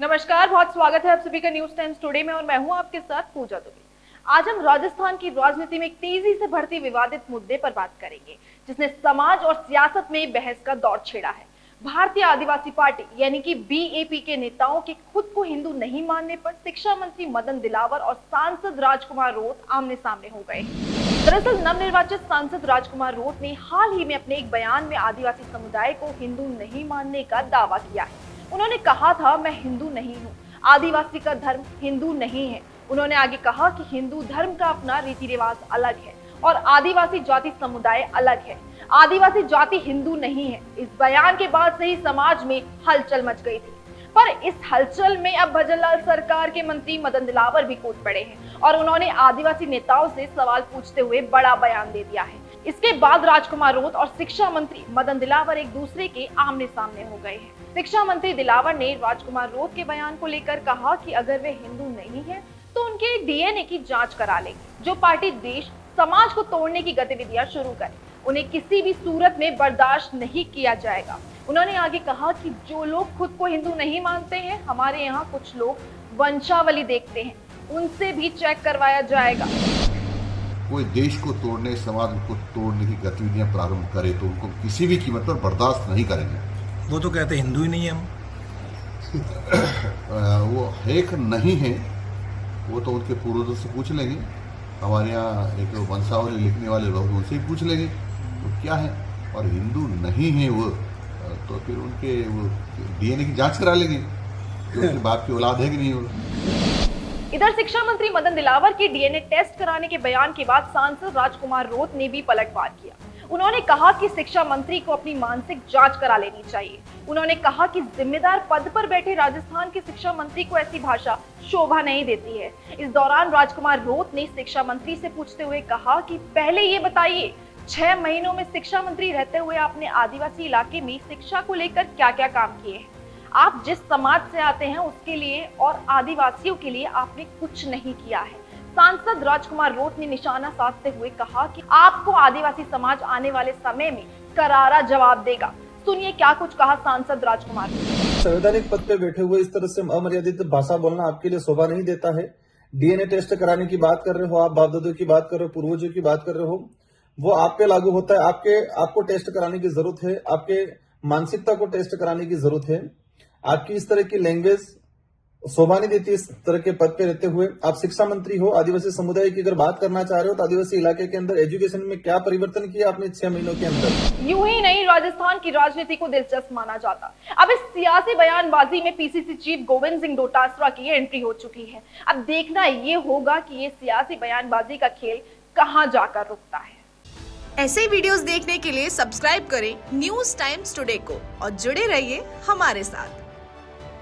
नमस्कार, बहुत स्वागत है आप सभी का न्यूज टाइम्स टुडे में और मैं हूं आपके साथ पूजा दुबे। आज हम राजस्थान की राजनीति में एक तेजी से बढ़ती विवादित मुद्दे पर बात करेंगे, जिसने समाज और सियासत में बहस का दौर छेड़ा है। भारतीय आदिवासी पार्टी यानी कि बीएपी के नेताओं के खुद को हिंदू नहीं मानने पर शिक्षा मंत्री मदन दिलावर और सांसद राजकुमार रोत आमने सामने हो गए। दरअसल नवनिर्वाचित सांसद राजकुमार रोत ने हाल ही में अपने एक बयान में आदिवासी समुदाय को हिंदू नहीं मानने का दावा किया है। उन्होंने कहा था, मैं हिंदू नहीं हूँ, आदिवासी का धर्म हिंदू नहीं है। उन्होंने आगे कहा कि हिंदू धर्म का अपना रीति रिवाज अलग है और आदिवासी जाति समुदाय अलग है। आदिवासी जाति हिंदू नहीं है। इस बयान के बाद से ही समाज में हलचल मच गई थी, पर इस हलचल में अब भजनलाल सरकार के मंत्री मदन दिलावर भी कूद पड़े हैं और उन्होंने आदिवासी नेताओं से सवाल पूछते हुए बड़ा बयान दे दिया है। इसके बाद राजकुमार रोत और शिक्षा मंत्री मदन दिलावर एक दूसरे के आमने सामने हो गए हैं। शिक्षा मंत्री दिलावर ने राजकुमार रोत के बयान को लेकर कहा कि अगर वे हिंदू नहीं है तो उनके डीएनए की जांच करा लेंगे। जो पार्टी देश समाज को तोड़ने की गतिविधियां शुरू करे, उन्हें किसी भी सूरत में बर्दाश्त नहीं किया जाएगा। उन्होंने आगे कहा कि जो लोग खुद को हिंदू नहीं मानते हैं, हमारे यहाँ कुछ लोग वंशावली देखते हैं, उनसे भी चेक करवाया जाएगा। कोई देश को तोड़ने, समाज को तोड़ने की गतिविधियां प्रारंभ करे तो उनको किसी भी कीमत पर बर्दाश्त नहीं करेंगे। वो तो कहते हिंदू ही नहीं है हम। वो एक नहीं है, वो तो उनके पूर्वजों से पूछ लेंगे। हमारे यहाँ एक वंशावली लिखने वाले लोग उनसे ही पूछ लेंगे वो क्या है, और हिंदू नहीं है वो तो फिर उनके वो डीएनए की जांच करा लेंगे कि उनके बाप की औलाद है कि नहीं हो। इधर शिक्षा मंत्री मदन दिलावर के डीएनए टेस्ट कराने के बयान के बाद सांसद राजकुमार रोत ने भी पलटवार किया। उन्होंने कहा कि शिक्षा मंत्री को अपनी मानसिक जांच करा लेनी चाहिए। उन्होंने कहा कि जिम्मेदार पद पर बैठे राजस्थान के शिक्षा मंत्री को ऐसी भाषा शोभा नहीं देती है। इस दौरान राजकुमार रोत ने शिक्षा मंत्री से पूछते हुए कहा कि पहले ये बताइए, 6 महीनों में शिक्षा मंत्री रहते हुए आपने आदिवासी इलाके में शिक्षा को लेकर क्या क्या काम किए हैं? आप जिस समाज से आते हैं उसके लिए और आदिवासियों के लिए आपने कुछ नहीं किया है। सांसद राजकुमार रोत ने निशाना साधते हुए कहा कि आपको आदिवासी समाज आने वाले समय में करारा जवाब देगा। सुनिए क्या कुछ कहा सांसद राजकुमार रोत। संवैधानिक पद पे बैठे हुए इस तरह से अमर्यादित भाषा बोलना आपके लिए शोभा नहीं देता है। डीएनए टेस्ट कराने की बात कर रहे हो, आप बाप दादों की बात कर रहे हो, पूर्वजों की बात कर रहे हो, वो आप पे लागू होता है। आपको टेस्ट कराने की जरूरत है, आपके मानसिकता को टेस्ट कराने की जरूरत है। आपकी इस तरह की लैंग्वेज शोभा नहीं देती। इस तरह के पद पे रहते हुए आप शिक्षा मंत्री हो, आदिवासी समुदाय की अगर बात करना चाह रहे हो तो आदिवासी इलाके के अंदर एजुकेशन में क्या परिवर्तन किया आपने 6 महीनों के अंदर? यूं ही नहीं, राजस्थान की राजनीति को दिलचस्प माना जाता। अब इस सियासी बयानबाजी में पीसीसी चीफ गोविंद सिंह डोटासरा की एंट्री हो चुकी है। अब देखना ये होगा कि ये सियासी बयानबाजी का खेल कहां जाकर रुकता है। ऐसे वीडियोस देखने के लिए सब्सक्राइब करें न्यूज टाइम्स टुडे को और जुड़े रहिए हमारे साथ।